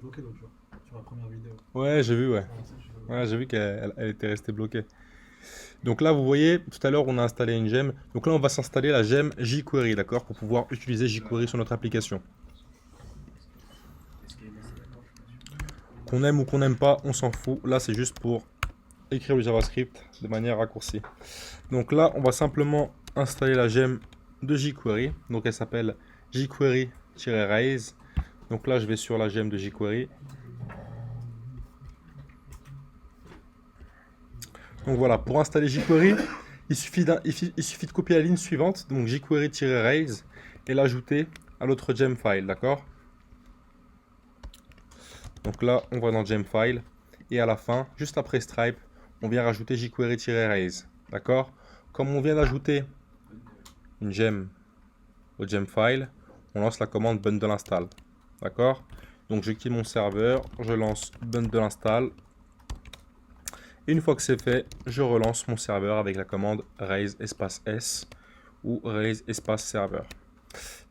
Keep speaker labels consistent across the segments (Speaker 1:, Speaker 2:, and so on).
Speaker 1: bloqué l'autre jour, sur la première vidéo.
Speaker 2: Ouais, j'ai vu, ouais.
Speaker 1: Ah, ça, je sais pas.
Speaker 2: Ouais, j'ai vu qu'elle était restée bloquée. Donc là, vous voyez, tout à l'heure, on a installé une gemme. Donc là, on va s'installer la gemme jQuery, d'accord, pour pouvoir utiliser jQuery sur notre application. Qu'on aime ou qu'on n'aime pas, on s'en fout. Là, c'est juste pour écrire le JavaScript de manière raccourcie. Donc là, on va simplement installer la gemme de jQuery. Donc elle s'appelle jQuery-raise. Donc là, je vais sur la gemme de jQuery. Donc voilà, pour installer jQuery, il suffit de copier la ligne suivante, donc jQuery-raise, et l'ajouter à l'autre gem file, d'accord? Donc là, on va dans gem file, et à la fin, juste après Stripe, on vient rajouter jQuery-raise, d'accord? Comme on vient d'ajouter une gem au gem file, on lance la commande bundle install, d'accord? Donc je quitte mon serveur, je lance bundle install. Et une fois que c'est fait, je relance mon serveur avec la commande raise espace s ou raise espace serveur.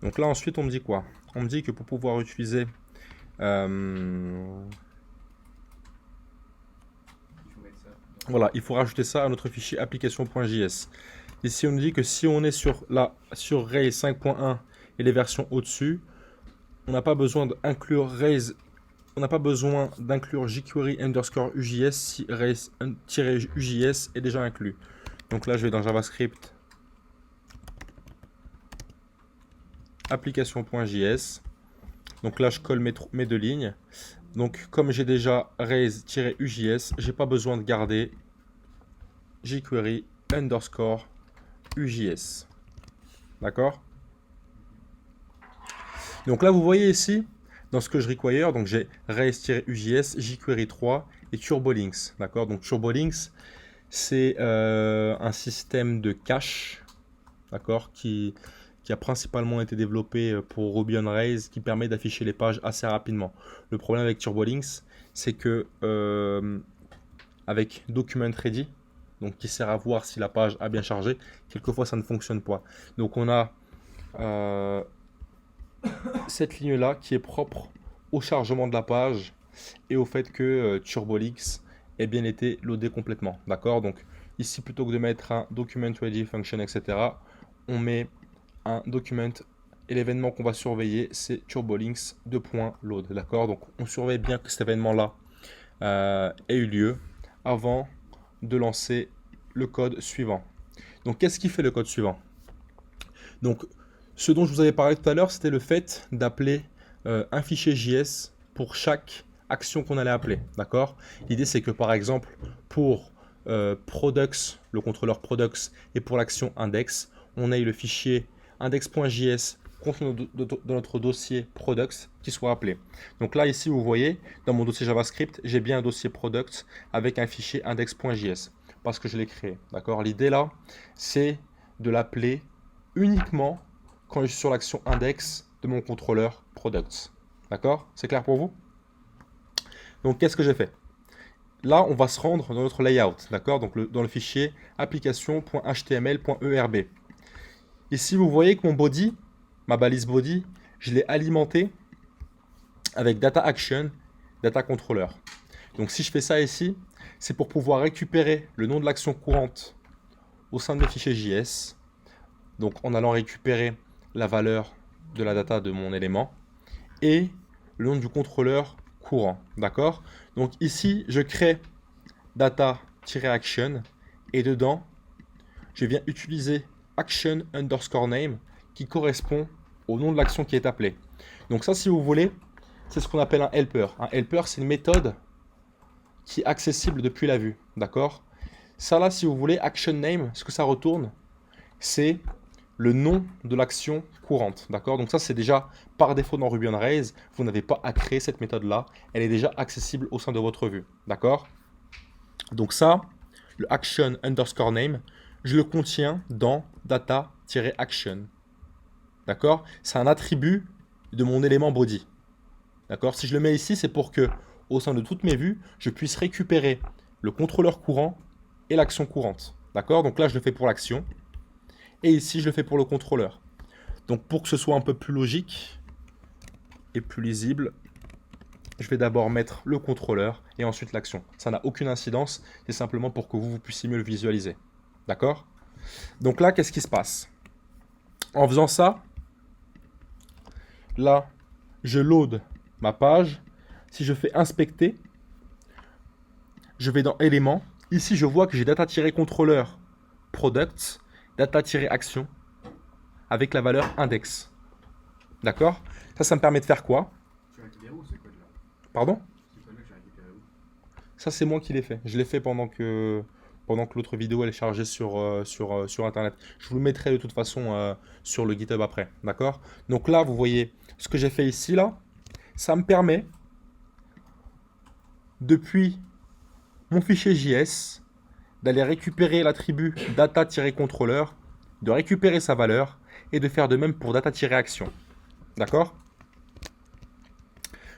Speaker 2: Donc là ensuite on me dit quoi? On me dit que pour pouvoir utiliser voilà, il faut rajouter ça à notre fichier application.js. Ici on nous dit que si on est sur Rails 5.1 et les versions au-dessus, on n'a pas besoin d'inclure Rails. On n'a pas besoin d'inclure jQuery underscore UJS si Rails-UJS est déjà inclus. Donc là, je vais dans JavaScript, application.js. Donc là, je colle mes deux lignes. Donc comme j'ai déjà Rails-UJS, j'ai pas besoin de garder jQuery underscore UJS. D'accord? Donc là, vous voyez ici, dans ce que je require, donc j'ai Rails-UJS, jQuery 3 et TurboLinks. D'accord? Donc TurboLinks, c'est un système de cache, d'accord, qui a principalement été développé pour Ruby on Rails, qui permet d'afficher les pages assez rapidement. Le problème avec TurboLinks, c'est que avec Document Ready, donc qui sert à voir si la page a bien chargé, quelquefois ça ne fonctionne pas. Donc on a cette ligne-là qui est propre au chargement de la page et au fait que TurboLinks ait bien été loadé complètement. D'accord? Donc ici, plutôt que de mettre un document ready function, etc., on met un document et l'événement qu'on va surveiller, c'est TurboLinks 2.load. D'accord? Donc on surveille bien que cet événement-là ait eu lieu avant de lancer le code suivant. Donc qu'est-ce qui fait le code suivant? Donc ce dont je vous avais parlé tout à l'heure, c'était le fait d'appeler un fichier JS pour chaque action qu'on allait appeler. D'accord? L'idée, c'est que par exemple, pour products, le contrôleur products, et pour l'action index, on ait le fichier index.js contenu dans notre dossier products qui soit appelé. Donc là, ici, vous voyez, dans mon dossier JavaScript, j'ai bien un dossier products avec un fichier index.js parce que je l'ai créé. D'accord? L'idée là, c'est de l'appeler uniquement quand je suis sur l'action index de mon contrôleur products. D'accord? C'est clair pour vous? Donc qu'est-ce que j'ai fait? Là, on va se rendre dans notre layout, d'accord? Donc dans le fichier application.html.erb. Ici, vous voyez que mon body, ma balise body, je l'ai alimenté avec data action, data controller. Donc si je fais ça ici, c'est pour pouvoir récupérer le nom de l'action courante au sein de mes fichiers JS. Donc en allant récupérer la valeur de la data de mon élément et le nom du contrôleur courant. D'accord? Donc ici, je crée data-action et dedans, je viens utiliser action underscore name qui correspond au nom de l'action qui est appelée. Donc ça, si vous voulez, c'est ce qu'on appelle un helper. Un helper, c'est une méthode qui est accessible depuis la vue. D'accord? Ça là, si vous voulez, action name, ce que ça retourne, c'est le nom de l'action courante. D'accord? Donc ça, c'est déjà par défaut dans Ruby on Rails. Vous n'avez pas à créer cette méthode-là. Elle est déjà accessible au sein de votre vue. D'accord? Donc ça, le action underscore name, je le contiens dans data-action. D'accord? C'est un attribut de mon élément body. D'accord? Si je le mets ici, c'est pour que, au sein de toutes mes vues, je puisse récupérer le contrôleur courant et l'action courante. D'accord? Donc là, je le fais pour l'action. Et ici, je le fais pour le contrôleur. Donc pour que ce soit un peu plus logique et plus lisible, je vais d'abord mettre le contrôleur et ensuite l'action. Ça n'a aucune incidence, c'est simplement pour que vous puissiez mieux le visualiser. D'accord? Donc là, qu'est-ce qui se passe? En faisant ça, là, je load ma page. Si je fais inspecter, je vais dans éléments. Ici, je vois que j'ai data-contrôleur products, data-action avec la valeur index. D'accord? Ça me permet de faire quoi?
Speaker 1: Tu as récupéré où ce code-là?
Speaker 2: Pardon?
Speaker 1: Ce code-là, tu as récupéré où?
Speaker 2: Ça, c'est moi qui l'ai fait. Je l'ai fait pendant que l'autre vidéo elle est chargée sur Internet. Je vous le mettrai de toute façon sur le GitHub après. D'accord? Donc là, vous voyez ce que j'ai fait ici, là. Ça me permet, depuis mon fichier JS, d'aller récupérer l'attribut data-contrôleur, de récupérer sa valeur et de faire de même pour data-action. D'accord?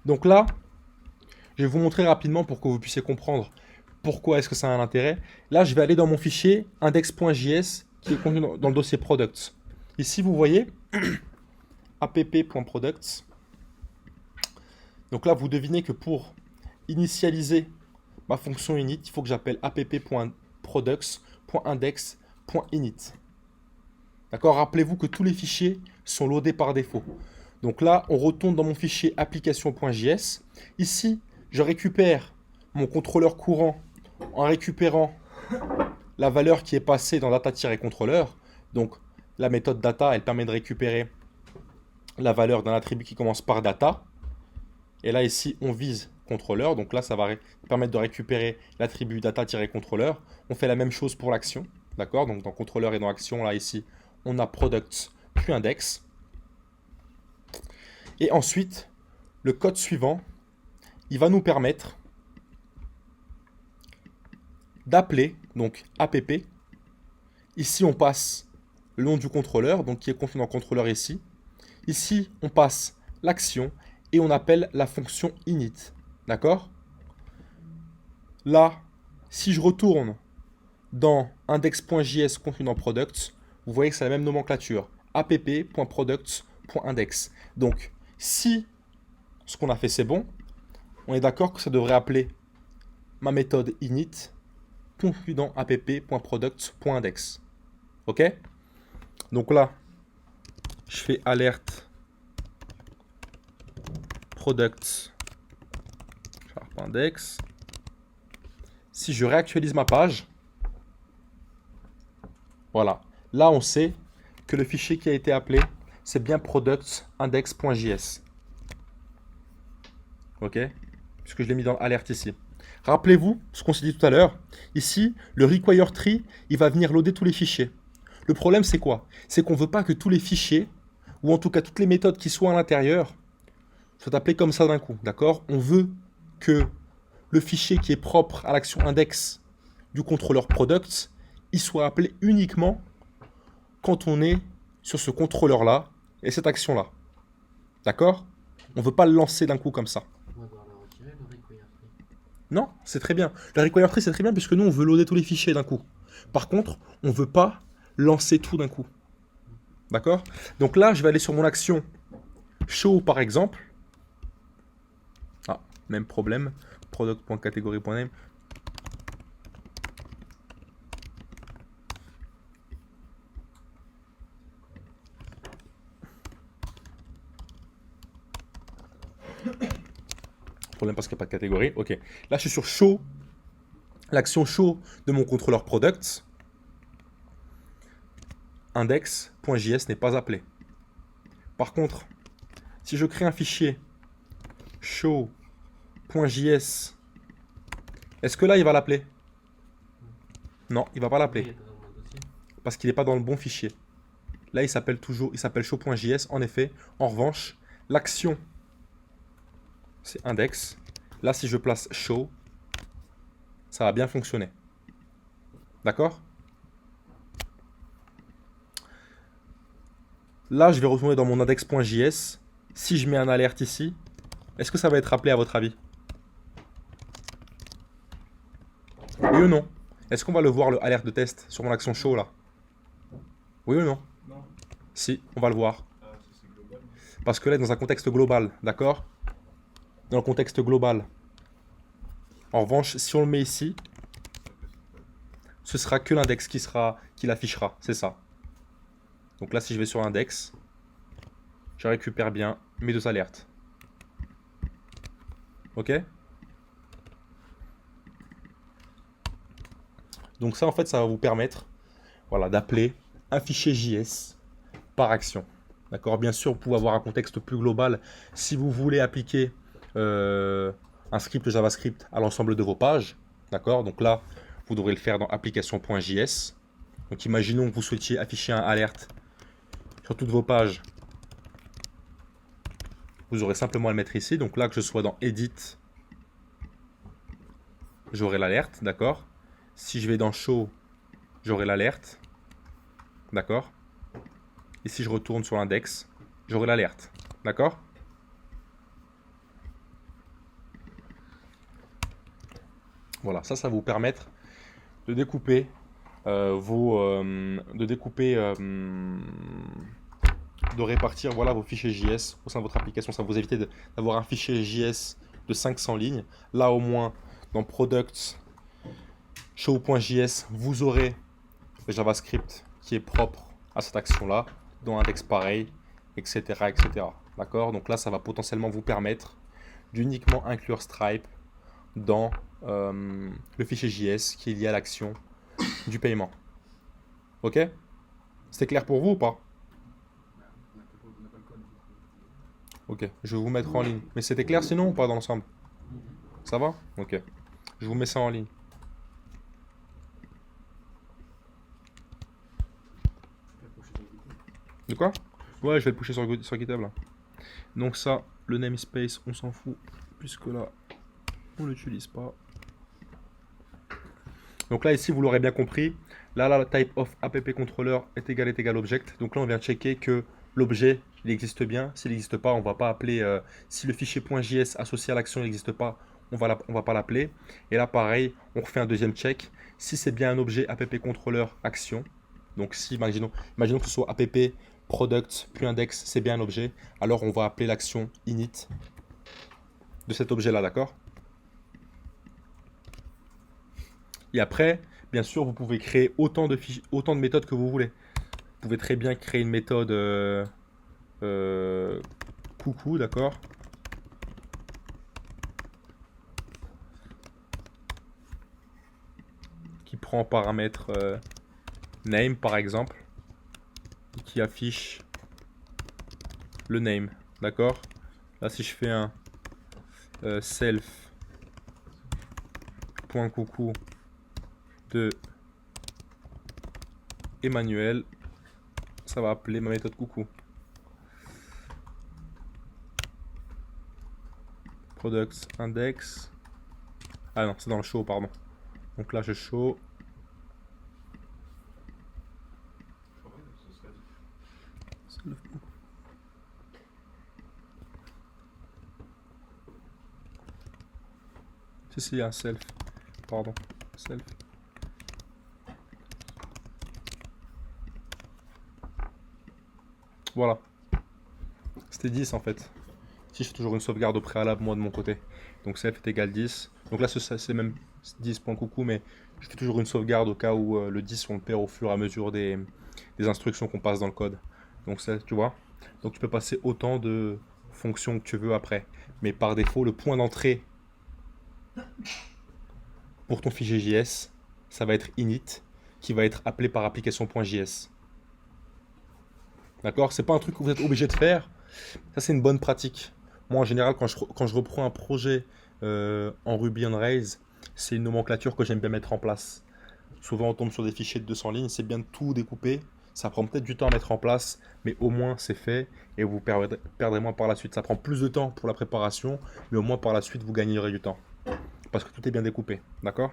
Speaker 2: Donc là, je vais vous montrer rapidement pour que vous puissiez comprendre pourquoi est-ce que ça a un intérêt. Là, je vais aller dans mon fichier index.js qui est contenu dans le dossier products. Ici, vous voyez app.products. Donc là, vous devinez que pour initialiser ma fonction init, il faut que j'appelle app.products.index.init. D'accord? Rappelez-vous que tous les fichiers sont loadés par défaut. Donc là, on retourne dans mon fichier application.js. Ici, je récupère mon contrôleur courant en récupérant la valeur qui est passée dans data-contrôleur. Donc la méthode data, elle permet de récupérer la valeur d'un attribut qui commence par data. Et là, ici, on vise contrôleur. Donc là, ça va permettre de récupérer l'attribut data-contrôleur. On fait la même chose pour l'action. D'accord? Donc dans contrôleur et dans action, là, ici, on a products puis index. Et ensuite, le code suivant, il va nous permettre d'appeler, donc app. Ici, on passe le nom du contrôleur, donc qui est contenu dans le contrôleur ici. Ici, on passe l'action et on appelle la fonction init. D'accord? Là, si je retourne dans index.js contenu dans products, vous voyez que c'est la même nomenclature. app.products.index. Donc, si ce qu'on a fait c'est bon, on est d'accord que ça devrait appeler ma méthode init contenu dans app.products.index. Ok? Donc là, je fais alerte products.index. Si je réactualise ma page, voilà. Là, on sait que le fichier qui a été appelé, c'est bien products.index.js. Ok? Puisque je l'ai mis dans alerte ici. Rappelez-vous ce qu'on s'est dit tout à l'heure. Ici, le require tree, il va venir loader tous les fichiers. Le problème, c'est quoi? C'est qu'on ne veut pas que tous les fichiers, ou en tout cas toutes les méthodes qui soient à l'intérieur, soient appelées comme ça d'un coup. D'accord? On veut que le fichier qui est propre à l'action index du contrôleur products, il soit appelé uniquement quand on est sur ce contrôleur-là et cette action-là. D'accord? On ne veut pas le lancer d'un coup comme ça.
Speaker 1: On va devoir le retirer, le require tree.
Speaker 2: Non, c'est très bien. Le require tree, c'est très bien puisque nous, on veut loader tous les fichiers d'un coup. Par contre, on ne veut pas lancer tout d'un coup. D'accord? Donc là, je vais aller sur mon action show, par exemple. Ah, même problème. Product.category.name. Problème parce qu'il n'y a pas de catégorie. Ok. Là, je suis sur show. L'action show de mon contrôleur products. Index.js n'est pas appelé. Par contre, si je crée un fichier show.js, est-ce que là, il va l'appeler? Non, il va pas l'appeler.
Speaker 1: Il est pas dans mon dossier.
Speaker 2: Parce qu'il n'est pas dans le bon fichier. Là, il s'appelle show.js, en effet. En revanche, l'action, c'est index. Là, si je place show, ça va bien fonctionner. D'accord? Là, je vais retourner dans mon index.js. Si je mets un alerte ici, est-ce que ça va être appelé à votre avis? Oui ou non? Est-ce qu'on va le voir, le alerte de test, sur mon action show là? Oui ou non?
Speaker 1: Non.
Speaker 2: Si, on va le voir.
Speaker 1: Ah, ça c'est global.
Speaker 2: Parce que là, dans un contexte global, d'accord? dans le contexte global. En revanche, si on le met ici, ce sera que l'index qui l'affichera, c'est ça. Donc là, si je vais sur l'index, je récupère bien mes deux alertes. Ok? Donc ça, en fait, ça va vous permettre, voilà, d'appeler un fichier JS par action. D'accord? Bien sûr, vous pouvez avoir un contexte plus global si vous voulez appliquer un script JavaScript à l'ensemble de vos pages. D'accord? Donc là, vous devrez le faire dans application.js. Donc imaginons que vous souhaitiez afficher un alerte sur toutes vos pages. Vous aurez simplement à le mettre ici. Donc là, que je sois dans Edit, j'aurai l'alerte. D'accord? Si je vais dans Show, j'aurai l'alerte. D'accord? Et si je retourne sur l'index, j'aurai l'alerte. D'accord? Voilà, ça va vous permettre de découper de répartir voilà, vos fichiers JS au sein de votre application. Ça va vous éviter d'avoir un fichier JS de 500 lignes. Là, au moins, dans Products, show.js, vous aurez le JavaScript qui est propre à cette action-là, dans index pareil, etc. etc. D'accord? Donc là, ça va potentiellement vous permettre d'uniquement inclure Stripe dans le fichier JS qui est lié à l'action du paiement. Ok? C'est clair pour vous ou pas? Ok, je vais vous mettre en ligne. Mais c'était clair sinon ou pas dans l'ensemble? Ça va? Ok. Je vous mets ça en ligne. De quoi? Ouais, je vais le pusher sur GitHub là. Donc ça, le namespace, on s'en fout, puisque là, on l'utilise pas. Donc là, ici, vous l'aurez bien compris. Là, la type of app controller est égal object. Donc là, on vient checker que l'objet, il existe bien. S'il n'existe pas, on ne va pas appeler. Si le fichier .js associé à l'action n'existe pas, on va pas l'appeler. Et là, pareil, on refait un deuxième check. Si c'est bien un objet app controller action, donc si, imaginons que ce soit app product puis index, c'est bien un objet, alors on va appeler l'action init de cet objet-là, d'accord? Et après, bien sûr, vous pouvez créer autant de méthodes que vous voulez. Vous pouvez très bien créer une méthode coucou, d'accord? Qui prend en paramètre name, par exemple, et qui affiche le name, d'accord? Là, si je fais un self.coucou de Emmanuel, ça va appeler ma méthode coucou. Products index. Ah non, c'est dans le show, pardon. Donc là, je show. Si, il y a un self. Pardon. Self. Voilà. C'était 10 en fait. Si je fais toujours une sauvegarde au préalable, moi de mon côté. Donc self est égal 10. Donc là, c'est même 10.coucou, mais je fais toujours une sauvegarde au cas où le 10, on le perd au fur et à mesure des instructions qu'on passe dans le code. Donc ça, tu vois. Donc tu peux passer autant de fonctions que tu veux après. Mais par défaut, le point d'entrée pour ton fichier JS, ça va être init, qui va être appelé par application.js. D'accord? C'est pas un truc que vous êtes obligé de faire. Ça, c'est une bonne pratique. Moi, en général, quand je reprends un projet en Ruby on Rails, c'est une nomenclature que j'aime bien mettre en place. Souvent, on tombe sur des fichiers de 200 lignes, c'est bien de tout découper. Ça prend peut-être du temps à mettre en place, mais au moins c'est fait et vous perdrez moins par la suite. Ça prend plus de temps pour la préparation, mais au moins par la suite, vous gagnerez du temps. Parce que tout est bien découpé. D'accord?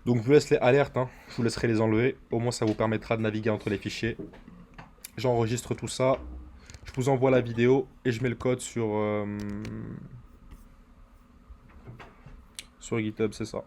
Speaker 2: Donc, je vous laisse les alertes, hein. Je vous laisserai les enlever. Au moins, ça vous permettra de naviguer entre les fichiers. J'enregistre tout ça. Je vous envoie la vidéo et je mets le code sur GitHub, c'est ça.